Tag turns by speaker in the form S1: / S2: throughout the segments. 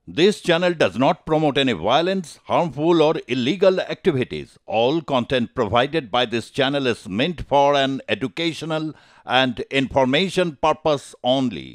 S1: This channel does not promote any violence, harmful, or illegal activities. All content provided by this channel is meant for an educational and information purpose only.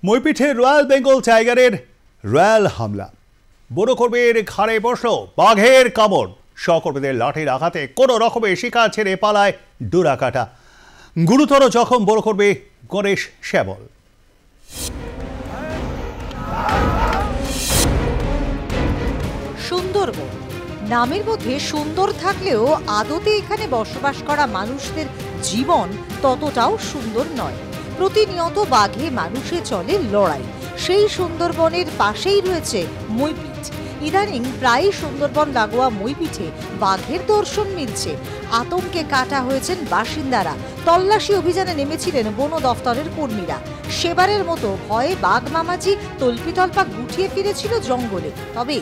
S2: মইপিঠে royal Bengal টাইগারের royal হামলা, বড় কর্মীর ঘাড়ে বসল বাঘের কামড়, সহকর্মীদের লাঠির আঘাতে কোনো রকমে শিকার ছেড়ে পালায় ডোরাকাটা। গুরুতর জখম বড় কর্মী গণেশ শ্যামল।
S3: সুন্দরবন নামের মধ্যে সুন্দর থাকলেও আদতে এখানে বসবাস করা মানুষদের জীবন ততটাও সুন্দর নয়। প্রতিনিয়ত বাঘে মানুষে চলে লড়াই। সেই সুন্দরবনের পাশেই রয়েছে মইপিঠ। ইদানিং প্রায় সুন্দরবন লাগোয়া মইপিঠে বাঘের দর্শন মিলছে। আতঙ্কে কাটা হয়েছেন বাসিন্দারা। তল্লাশি অভিযানে নেমেছিলেন বন দফতরের কর্মীরা। সেবারের মতো ভয়ে বাঘ মামাজি তল্পিতল্পা গুটিয়ে ফিরেছিল জঙ্গলে। তবে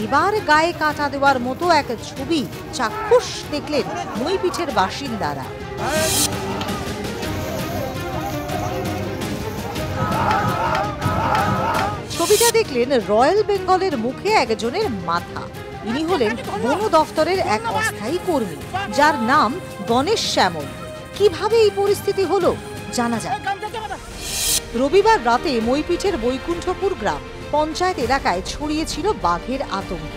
S3: এবার গায়ে কাঁটা দেওয়ার মতো এক ছবি চাক্ষুষ দেখলেন মইপিঠের বাসিন্দারা। ছবিটা দেখলেন রয়্যাল বেঙ্গলের মুখে একজনের মাথা। ইনি হলেন বন দফতরের এক অস্থায়ী কর্মী, যার নাম গণেশ শ্যামল। কিভাবে এই পরিস্থিতি হলো জানা যায়। রবিবার রাতে মইপিঠের বৈকুণ্ঠপুর গ্রাম পঞ্চায়েত এলাকায় ছড়িয়েছিল বাঘের আতঙ্ক।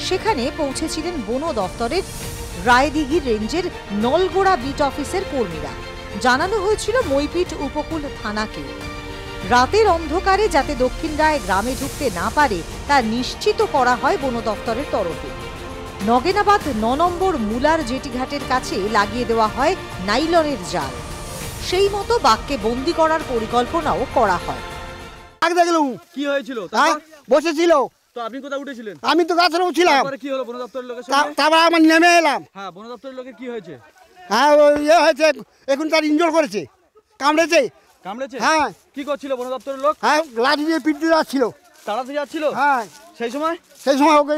S3: সেখানে পৌঁছেছিলেন বন দফতরের রায়দিঘি রেঞ্জের নলগোড়া বিট অফিসের কর্মীরা। জানানো হয়েছিল মইপিঠ উপকূল থানাকে রাতের অন্ধকারে যাতে দক্ষিণ রায় গ্রামে ঢুকতে না পারে তা নিশ্চিত করা হয় বন দফতরের তরফে। নগেনাবাদ ৯ নম্বর মুলার জেটিঘাটের কাছে লাগিয়ে দেওয়া হয় নাইলনের জাল। সেই মতো বাঘকে বন্দি করার পরিকল্পনাও করা হয়।
S4: কি হয়েছিল?
S5: বসেছিল।
S4: তো আপনি কোথায় উঠেছিলেন?
S5: আমি তো গাছের উপর ছিলাম।
S4: তারপরে কি হলো বন দপ্তরের লোকের সঙ্গে?
S5: তারপর আমি নেমে এলাম।
S4: হ্যাঁ, বন দপ্তরের লোকের কি হয়েছে?
S5: হ্যাঁ, ইয়ে হয়েছে, এখন তার ইনজোর করেছে, কামড়েছে।
S4: কামড়েছে?
S5: হ্যাঁ।
S4: কি করছিল বন দপ্তরের লোক?
S5: হ্যাঁ, লাঠি দিয়ে পিটতে যাচ্ছিল।
S4: তাড়াতে যাচ্ছিল?
S5: হ্যাঁ।
S4: সেই সময়
S5: ওকে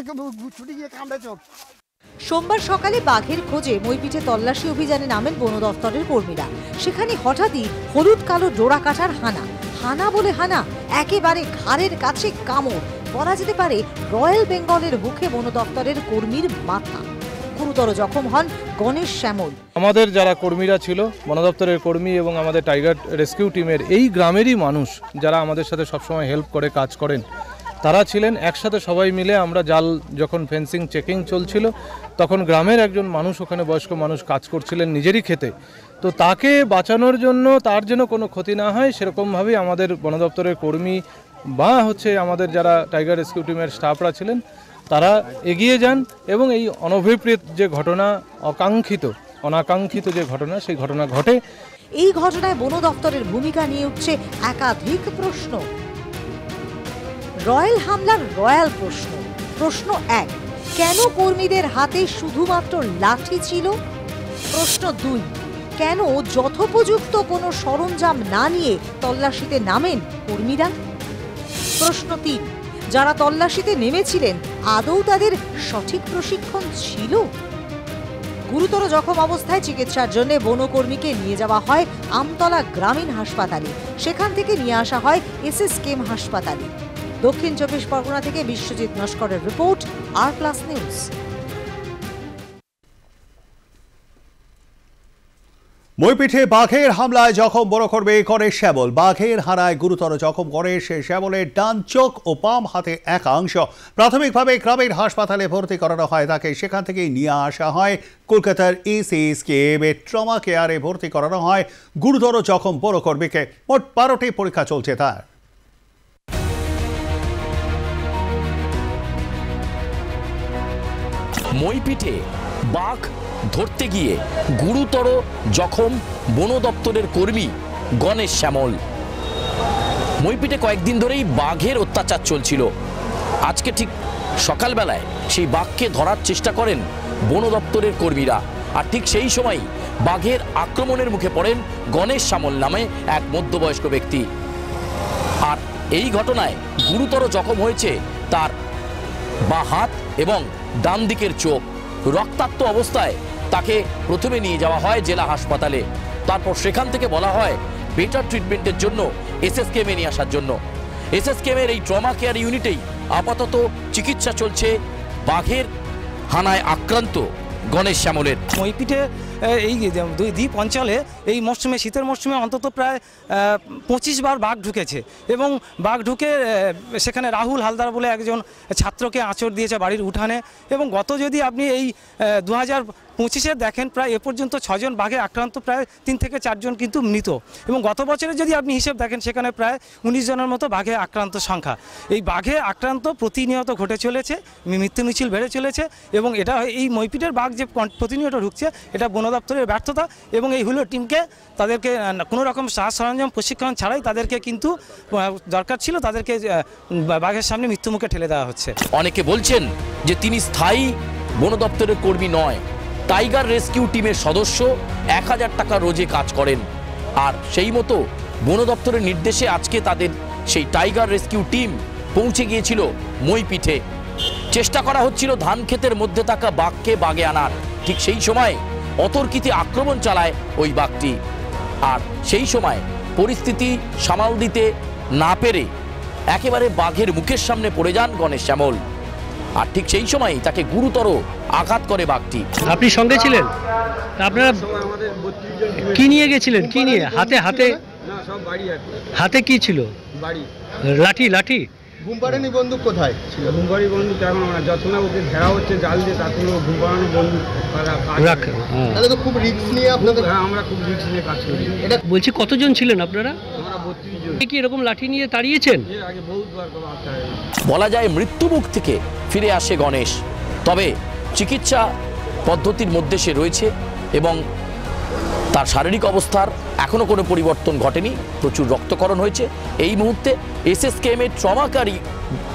S5: ছুটি গিয়ে কামড়েছে।
S3: সোমবার সকালে বাঘের খোঁজে মইপিঠে তল্লাশি অভিযানে নামেন বন দফতরের কর্মীরা। সেখানে হঠাৎই হলুদ কালো ডোরা কাটার হানা। হানা বলে হানা, একেবারে ঘাড়ের কাছে কামড়। বলা যেতে পারে রয়্যাল বেঙ্গলের মুখে বন দফতরের কর্মীর মাথা। গুরুতর জখম হন গণেশ শ্যামল।
S6: আমাদের যারা কর্মীরা ছিল, বন দপ্তরের কর্মী এবং আমাদের টাইগার রেস্কিউ টিমের এই গ্রামেরই মানুষ যারা আমাদের সাথে সবসময় হেল্প করে কাজ করেন, তারা ছিলেন একসাথে সবাই মিলে। আমরা জাল যখন ফেন্সিং চেকিং চলছিল তখন গ্রামের একজন মানুষ, ওখানে বয়স্ক মানুষ কাজ করছিলেন নিজেরই খেতে। তো তাকে বাঁচানোর জন্য, তার যেন কোনো ক্ষতি না হয় সেরকমভাবেই আমাদের বন দপ্তরের কর্মী বা আমাদের যারা টাইগার রেস্কিউ টিমের স্টাফরা ছিলেন তারা এগিয়ে যান এবং এই অনভিপ্রেত যে ঘটনা, অনাকাঙ্ক্ষিত যে ঘটনা, সেই ঘটনা ঘটে।
S3: এই ঘটনায় বন দপ্তরের ভূমিকা নিয়ে উঠছে একাধিক প্রশ্ন। রয়্যাল হামলার রয়্যাল প্রশ্ন। প্রশ্ন ১, কেন কর্মীদের হাতে শুধুমাত্র লাঠি ছিল? প্রশ্ন ২, কেন যথোপযুক্ত কোনো সরঞ্জাম না নিয়ে তল্লাশিতে নামেন কর্মীরা? প্রশ্ন ৩, যারা তল্লাশিতে নেমেছিলেন আদৌ তাদের সঠিক প্রশিক্ষণ ছিল? গুরুতর জখম অবস্থায় চিকিৎসার জন্য বনকর্মীকে নিয়ে যাওয়া হয় আমতলা গ্রামীণ হাসপাতালে। সেখান থেকে নিয়ে আসা হয় এসএসকেএম হাসপাতালে। দক্ষিণ ২৪ পরগনা থেকে বিশ্বজিৎ নস্করের রিপোর্ট, আর+ নিউজ।
S2: মইপিঠে বাঘের হামলায় জখম বড় কর্মী গণেশ শ্যামল। বাঘের হানায় গুরুতর জখম গণেশ শ্যামলের ডান চোখ ও বাম হাতে একাংশ। প্রাথমিকভাবে গ্রামীণ হাসপাতালে ভর্তি করানো হয় তাকে। সেখান থেকে নিয়ে আসা হয় কলকাতার এসএসকেএম ট্রমা কেয়ারে ভর্তি করানো হয় গুরুতর জখম বড় কর্মীকে। মোট 12টি পরীক্ষা চলছে তার।
S7: মইপিঠে বাঘ ধরতে গিয়ে গুরুতর জখম বন দপ্তরের কর্মী গণেশ শ্যামল। মইপিঠে কয়েকদিন ধরেই বাঘের অত্যাচার চলছিল। আজকে ঠিক সকালবেলায় সেই বাঘকে ধরার চেষ্টা করেন বন দপ্তরের কর্মীরা। আর ঠিক সেই সময় বাঘের আক্রমণের মুখে পড়েন গণেশ শ্যামল নামে এক মধ্যবয়স্ক ব্যক্তি। আর এই ঘটনায় গুরুতর জখম হয়েছে তার বাঁ হাত এবং ডান দিকের চোখ। রক্তাক্ত অবস্থায় তাকে প্রথমে নিয়ে যাওয়া হয় জেলা হাসপাতালে। তারপর সেখান থেকে বলা হয় বেটার ট্রিটমেন্টের জন্য এসএসকেএমে নিয়ে আসার জন্য। এসএসকেএমের এই ট্রমা কেয়ার ইউনিটেই আপাতত চিকিৎসা চলছে বাঘের হানায় আক্রান্ত গণেশ শ্যামলের।
S8: মইপিঠে এই দ্বীপ অঞ্চলে এই মরশুমে, শীতের মরশুমে অন্তত প্রায় 25 বার বাঘ ঢুকেছে এবং বাঘ ঢুকে সেখানে রাহুল হালদার বলে একজন ছাত্রকে আঁচড় দিয়েছে বাড়ির উঠানে। এবং গত যদি আপনি এই 2025-এ দেখেন, প্রায় এ পর্যন্ত 6 জন বাঘে আক্রান্ত, প্রায় 3 থেকে 4 জন কিন্তু মৃত। এবং গত বছরে যদি আপনি হিসেব দেখেন, সেখানে প্রায় 19 জনের মতো বাঘে আক্রান্ত সংখ্যা। এই বাঘে আক্রান্ত প্রতিনিয়ত ঘটে চলেছে, মৃত্যু মিছিল বেড়ে চলেছে এবং এটা এই মইপিঠের বাঘ যে প্রতিনিয়ত ঢুকছে, এটা বন দপ্তরের ব্যর্থতা। এবং এই হুলো টিমকে তাদেরকে কোনো রকম সাজ সরঞ্জাম প্রশিক্ষণ ছাড়াই তাদেরকে কিন্তু দরকার ছিল, তাদেরকে বাঘের সামনে মৃত্যুমুখে ঠেলে দেওয়া হচ্ছে।
S7: অনেকে বলছেন যে তিনি স্থায়ী বন দপ্তরের কর্মী নয়, টাইগার রেস্কিউ টিমের সদস্য, 1000 টাকা রোজে কাজ করেন। আর সেই মতো বন দপ্তরের নির্দেশে আজকে তাদের সেই টাইগার রেস্কিউ টিম পৌঁছে গিয়েছিল মইপিঠে। চেষ্টা করা হচ্ছিল ধান ক্ষেতের মধ্যে থাকা বাঘকে বাগে আনার। ঠিক সেই সময় অতর্কিতে আক্রমণ চালায় ওই বাঘটি। আর সেই সময় পরিস্থিতি সামাল দিতে না পেরে একেবারে বাঘের মুখের সামনে পড়ে যান গণেশ শ্যামল। আর ঠিক সেই সময় তাকে গুরুতর আঘাত করে বাঘটি।
S9: আপনি সঙ্গে ছিলেন? আপনারা কি নিয়ে গেছিলেন? কি নিয়ে? হাতে হাতে হাতে কি ছিল? লাঠি। লাঠি
S5: ঘুম পাড়েনি বন্দুক কোথায় ছিল?
S10: ঘুম পাড়ি বন্দুক তেমন না, যত না ওকে ঘেরা হচ্ছে জাল দিয়ে, তাতে ঘুম পাড়ানো বন্দুক
S5: রাখে। তাহলে তো খুব রিস্ক নিয়ে আপনাদের।
S10: হ্যাঁ, আমরা খুব রিস্ক নিয়ে কাজ করি।
S9: এটা বলছি, কতজন ছিলেন আপনারা?
S10: আমরা 32 জন।
S9: কি এরকম লাঠি নিয়ে তাড়িয়েছেন?
S10: এর আগে বহুতবার
S7: বলা যায় মৃত্যুমুখ থেকে ফিরে আসে গণেশ। তবে চিকিৎসা পদ্ধতির মধ্যে সে রয়েছে এবং তার শারীরিক অবস্থার এখনও কোনো পরিবর্তন ঘটেনি। প্রচুর রক্তক্ষরণ হয়েছে। এই মুহূর্তে এসএসকেএমের ট্রমাকারী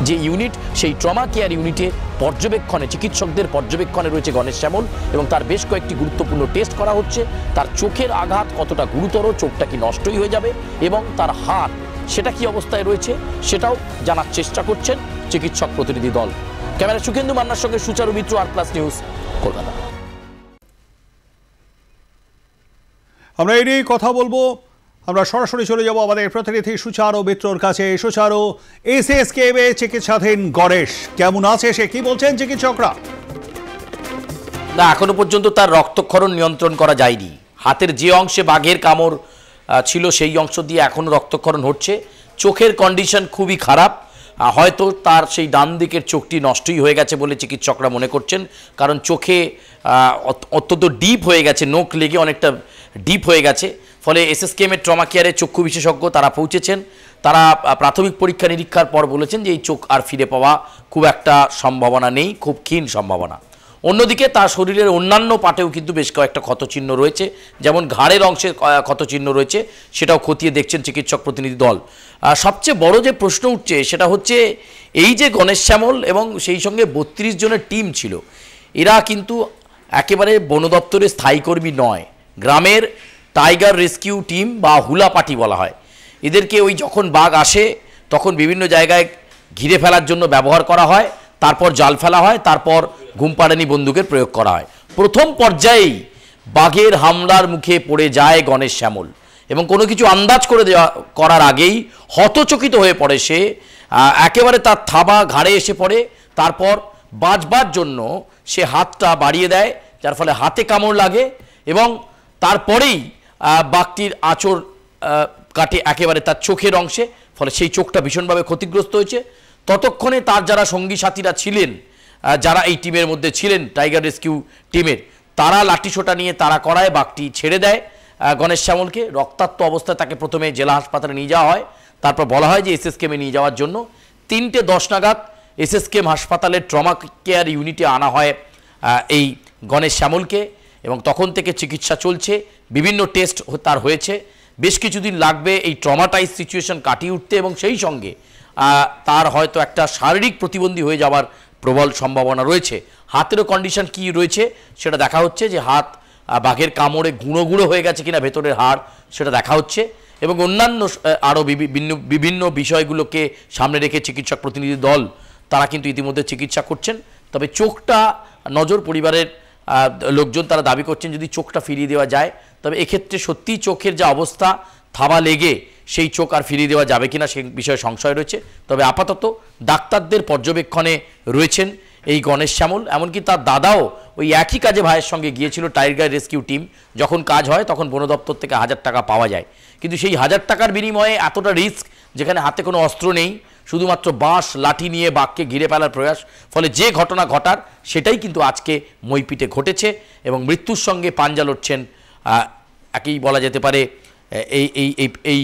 S7: যে ইউনিট, সেই ট্রমা কেয়ার ইউনিটে পর্যবেক্ষণে, চিকিৎসকদের পর্যবেক্ষণে রয়েছে গণেশ শ্যামল এবং তার বেশ কয়েকটি গুরুত্বপূর্ণ টেস্ট করা হচ্ছে। তার চোখের আঘাত কতটা গুরুতর, চোখটা কি নষ্টই হয়ে যাবে, এবং তার হাত সেটা কি অবস্থায় রয়েছে সেটাও জানার চেষ্টা করছেন চিকিৎসক প্রতিনিধি দল। ক্যামেরা সুখেন্দু মান্নার সঙ্গে সুচারু মিত্র, আর+ নিউজ, কলকাতা।
S2: আমরা এই নিয়ে কথা বলবো। আমরা সরাসরি চলে যাব আমাদের প্রতিনিধি সুচারু মিত্রর কাছে। সুচারু, এসএসকেএমে চিকিৎসাধীন গণেশ কেমন আছে, সে কি বলছেন চিকিৎসকরা?
S7: না, এখনো পর্যন্ত তার রক্তক্ষরণ নিয়ন্ত্রণ করা যায়নি। হাতের যে অংশে বাঘের কামড় ছিল সেই অংশ দিয়ে এখনো রক্তক্ষরণ হচ্ছে। চোখের কন্ডিশন খুবই খারাপ। হয়তো তার সেই ডান দিকের চোখটি নষ্টই হয়ে গেছে বলে চিকিৎসকরা মনে করছেন, কারণ চোখে অত্যন্ত ডিপ হয়ে গেছে, নখ লেগে অনেকটা ডিপ হয়ে গেছে। ফলে এসএসকেএমের ট্রমা কেয়ারে চক্ষু বিশেষজ্ঞ তারা পৌঁছেছেন। তারা প্রাথমিক পরীক্ষা নিরীক্ষার পর বলেছেন যে এই চোখ আর ফিরে পাওয়া খুব একটা সম্ভাবনা নেই, খুব ক্ষীণ সম্ভাবনা। অন্যদিকে তার শরীরের অন্যান্য পাটেও কিন্তু বেশ কয়েকটা ক্ষতচিহ্ন রয়েছে, যেমন ঘাড়ের অংশে ক্ষতচিহ্ন রয়েছে, সেটাও খতিয়ে দেখছেন চিকিৎসক প্রতিনিধি দল। সবচেয়ে বড় যে প্রশ্ন উঠছে সেটা হচ্ছে এই যে গণেশ শ্যামল এবং সেই সঙ্গে 32 জনের টিম ছিল, এরা কিন্তু একেবারে বন দপ্তরের স্থায়ী কর্মী নয়, গ্রামের টাইগার রেস্কিউ টিম বা হুলা পার্টি বলা হয়। এদেরকে ওই যখন বাঘ আসে তখন বিভিন্ন জায়গায় ঘিরে ফেলার জন্য ব্যবহার করা হয়, তারপর জাল ফেলা হয়, তারপর ঘুমপাড়ানি বন্দুকের প্রয়োগ করা হয়। প্রথম পর্যায়েই বাঘের হামলার মুখে পড়ে যায় গণেশ শ্যামল এবং কোনো কিছু আন্দাজ করার আগেই হতচকিত হয়ে পড়ে সে। একেবারে তার থাবা ঘাড়ে এসে পড়ে। তারপর বাঁচবার জন্য সে হাতটা বাড়িয়ে দেয়, যার ফলে হাতে কামড় লাগে এবং তারপরেই বাঘটির আঁচড় কাটে একেবারে তার চোখের অংশে। ফলে সেই চোখটা ভীষণভাবে ক্ষতিগ্রস্ত হয়েছে। ততক্ষণে তার যারা সঙ্গী সাথীরা ছিলেন, যারা এই টিমের মধ্যে ছিলেন টাইগার রেস্কিউ টিমের, তারা লাঠিসোঁটা নিয়ে তারা করায় বাঘটি ছেড়ে দেয় গণেশ শ্যামলকে। রক্তাক্ত অবস্থায় তাকে প্রথমে জেলা হাসপাতালে নিয়ে যাওয়া হয়, তারপর বলা হয় যে এসএসকেএমে নিয়ে যাওয়ার জন্য। 3:10 নাগাদ এসএসকেএম হাসপাতালের ট্রমা কেয়ার ইউনিটে আনা হয় এই গণেশ শ্যামলকে এবং তখন থেকে চিকিৎসা চলছে। বিভিন্ন টেস্ট তার হয়েছে। বেশ কিছুদিন লাগবে এই ট্রমাটাইজ সিচুয়েশন কাটিয়ে উঠতে এবং সেই সঙ্গে তার হয়তো একটা শারীরিক প্রতিবন্ধী হয়ে যাওয়ার প্রবল সম্ভাবনা রয়েছে। হাতেরও কন্ডিশন কি রয়েছে সেটা দেখা হচ্ছে, যে হাত বাঘের কামড়ে গুঁড়ো গুঁড়ো হয়ে গেছে কিনা ভেতরের হাড় সেটা দেখা হচ্ছে এবং অন্যান্য আরও বিভিন্ন বিষয়গুলোকে সামনে রেখে চিকিৎসক প্রতিনিধি দল তারা কিন্তু ইতিমধ্যে চিকিৎসা করছেন। তবে চোখটা নজর, পরিবারের লোকজন তারা দাবি করছেন যদি চোখটা ফিরিয়ে দেওয়া যায়, তবে এক্ষেত্রে সত্যিই চোখের যা অবস্থা, থাবা লেগে সেই চোখ আর ফিরিয়ে দেওয়া যাবে কিনা সেই বিষয়ে সংশয় রয়েছে। তবে আপাতত ডাক্তারদের পর্যবেক্ষণে রয়েছেন এই গণেশ শ্যামল। এমনকি তার দাদাও ওই একই কাজে ভাইয়ের সঙ্গে গিয়েছিল, টাইগার রেস্কিউ টিম। যখন কাজ হয় তখন বন দপ্তর থেকে 1000 টাকা পাওয়া যায়, কিন্তু সেই 1000 টাকার বিনিময়ে এতটা রিস্ক, যেখানে হাতে কোনো অস্ত্র নেই, শুধুমাত্র বাঁশ লাঠি নিয়ে বাঘকে ঘিরে ফেলার প্রয়াস, ফলে যে ঘটনা ঘটার সেটাই কিন্তু আজকে মইপিটে ঘটেছে এবং মৃত্যুর সঙ্গে পাঞ্জা লড়ছেন একই বলা যেতে পারে এই এই এই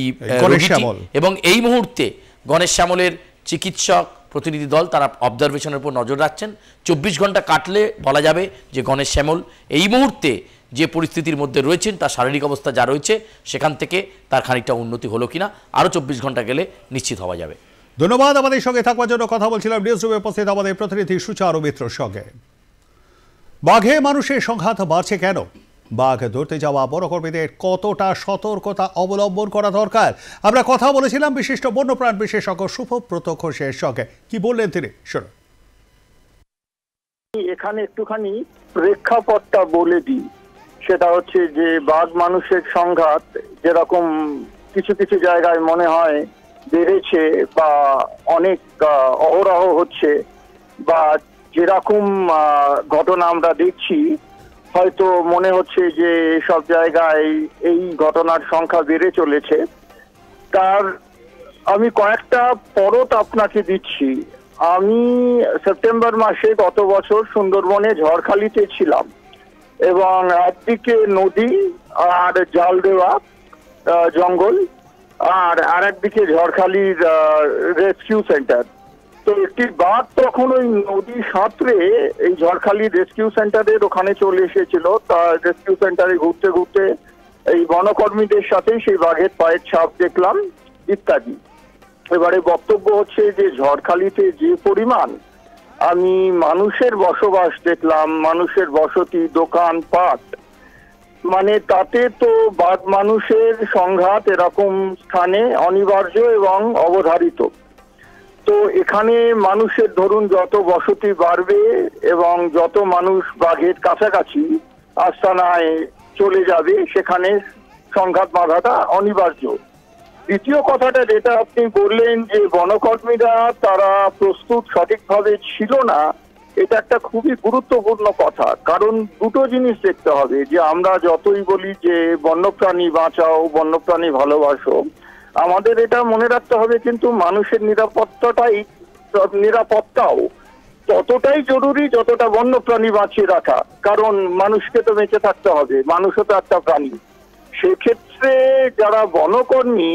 S7: এবং এই মুহূর্তে গণেশ শ্যামলের চিকিৎসক প্রতিনিধি দল তারা অবজারভেশনের উপর নজর রাখছেন। 24 ঘন্টা কাটলে বলা যাবে যে গণেশ শ্যামল এই মুহূর্তে যে পরিস্থিতির মধ্যে রয়েছেন, তার শারীরিক অবস্থা যা রয়েছে সেখান থেকে তার খানিকটা উন্নতি হলো কিনা আরও 24 ঘন্টা গেলে নিশ্চিত হওয়া যাবে।
S2: ধন্যবাদ আমাদের সঙ্গে থাকবার জন্য। কথা বলছিলাম নিউজ রুমে উপস্থিত আমাদের প্রতিনিধি সুচারু মিত্রর সঙ্গে। বাঘে মানুষের সংঘাত বাড়ছে কেন? বাঘ ধরতে যাওয়া বনকর্মীদের কতটা সতর্কতা অবলম্বন করা দরকার? আমরা কথা বলেছিলাম বিশিষ্ট বন্যপ্রাণ বিশেষজ্ঞ সুব্রত ঘোষের সঙ্গে। কি বললেন তিনি, শুনুন।
S11: এখানে একটুখানি প্রেক্ষাপটটা বলে দিই। সেটা হচ্ছে যে বাঘ মানুষের সংঘাত যেরকম কিছু কিছু জায়গায় মনে হয় বেড়েছে বা অনেক অহরহ হচ্ছে, বা যেরকম ঘটনা আমরা দেখছি হয়তো মনে হচ্ছে যে সব জায়গায় এই ঘটনার সংখ্যা বেড়ে চলেছে। তার আমি কয়েকটা পরত আপনাকে দিচ্ছি। আমি সেপ্টেম্বর মাসে গত বছর সুন্দরবনে ঝড়খালিতে ছিলাম এবং একদিকে নদী আর জাল দেওয়া জঙ্গল, আর একদিকে ঝড়খালির রেস্কিউ সেন্টার। তো একটি বাঘ তখন ওই নদী সাঁতরে এই ঝড়খালি রেস্কিউ সেন্টারের ওখানে চলে এসেছিল। তার রেস্কিউ সেন্টারে ঘুরতে ঘুরতে এই বনকর্মীদের সাথে সেই বাঘের পায়ের ছাপ দেখলাম ইত্যাদি। এবারে বক্তব্য হচ্ছে যে ঝড়খালিতে যে পরিমাণ আমি মানুষের বসবাস দেখলাম, মানুষের বসতি, দোকানপাট, মানে তাতে তো বাঘ মানুষের সংঘাত এরকম স্থানে অনিবার্য এবং অবধারিত। তো এখানে মানুষের ধরুন যত বসতি বাড়বে এবং যত মানুষ বাঘের কাছাকাছি আস্তানায় চলে যাবে সেখানে সংঘাত বাধাটা অনিবার্য। দ্বিতীয় কথাটা যেটা আপনি বললেন যে বনকর্মীরা তারা প্রস্তুত সঠিকভাবে ছিল না, এটা একটা খুবই গুরুত্বপূর্ণ কথা। কারণ দুটো জিনিস দেখতে হবে, যে আমরা যতই বলি যে বন্যপ্রাণী বাঁচাও, বন্যপ্রাণী ভালোবাসো, আমাদের এটা মনে রাখতে হবে কিন্তু মানুষের নিরাপত্তাও ততটাই জরুরি যতটা বন্যপ্রাণী বাঁচিয়ে রাখা। কারণ মানুষকে তো বেঁচে থাকতে হবে, মানুষও তো একটা প্রাণী। সেক্ষেত্রে যারা বনকর্মী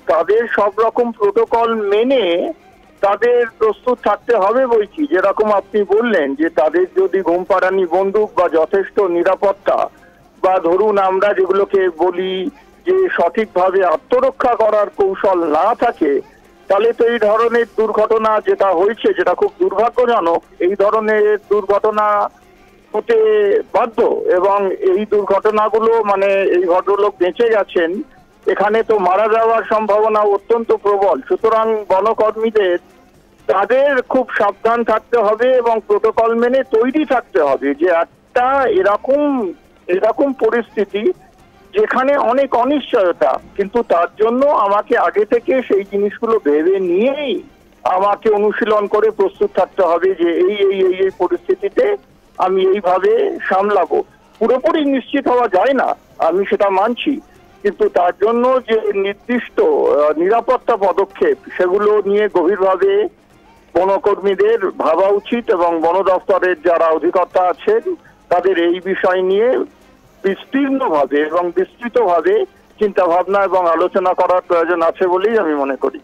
S11: তাদের সব রকম প্রোটোকল মেনে তাদের প্রস্তুত থাকতে হবে বলছি। যেরকম আপনি বললেন যে তাদের যদি ঘুম পাড়ানি বন্দুক বা যথেষ্ট নিরাপত্তা, বা ধরুন আমরা যেগুলোকে বলি যে সঠিকভাবে আত্মরক্ষা করার কৌশল না থাকে, তাহলে তো এই ধরনের দুর্ঘটনা যেটা হয়েছে, যেটা খুব দুর্ভাগ্যজনক, এই ধরনের দুর্ঘটনা হতে বাধ্য। এবং এই দুর্ঘটনাগুলো মানে এই ভদ্রলোক বেঁচে গেছেন, এখানে তো মারা যাওয়ার সম্ভাবনা অত্যন্ত প্রবল। সুতরাং বনকর্মীদের তাদের খুব সাবধান থাকতে হবে এবং প্রোটোকল মেনে তৈরি থাকতে হবে যে একটা এরকম পরিস্থিতি যেখানে অনেক অনিশ্চয়তা, কিন্তু তার জন্য আমাকে আগে থেকে সেই জিনিসগুলো ভেবে নিয়েই আমাকে অনুশীলন করে প্রস্তুত থাকতে হবে যে এই পরিস্থিতিতে আমি এইভাবে সামলাবো। পুরোপুরি নিশ্চিত হওয়া যায় না, আমি সেটা মানছি, কিন্তু তার জন্য যে নির্দিষ্ট নিরাপত্তা পদক্ষেপ সেগুলো নিয়ে গভীরভাবে বনকর্মীদের ভাবা উচিত এবং বন দপ্তরের যারা অধিকর্তা আছেন তাদের এই বিষয় নিয়ে বিস্তীর্ণভাবে এবং বিস্তৃতভাবে চিন্তা ভাবনা এবং আলোচনা করার প্রয়োজন আছে বলেই আমি মনে করি।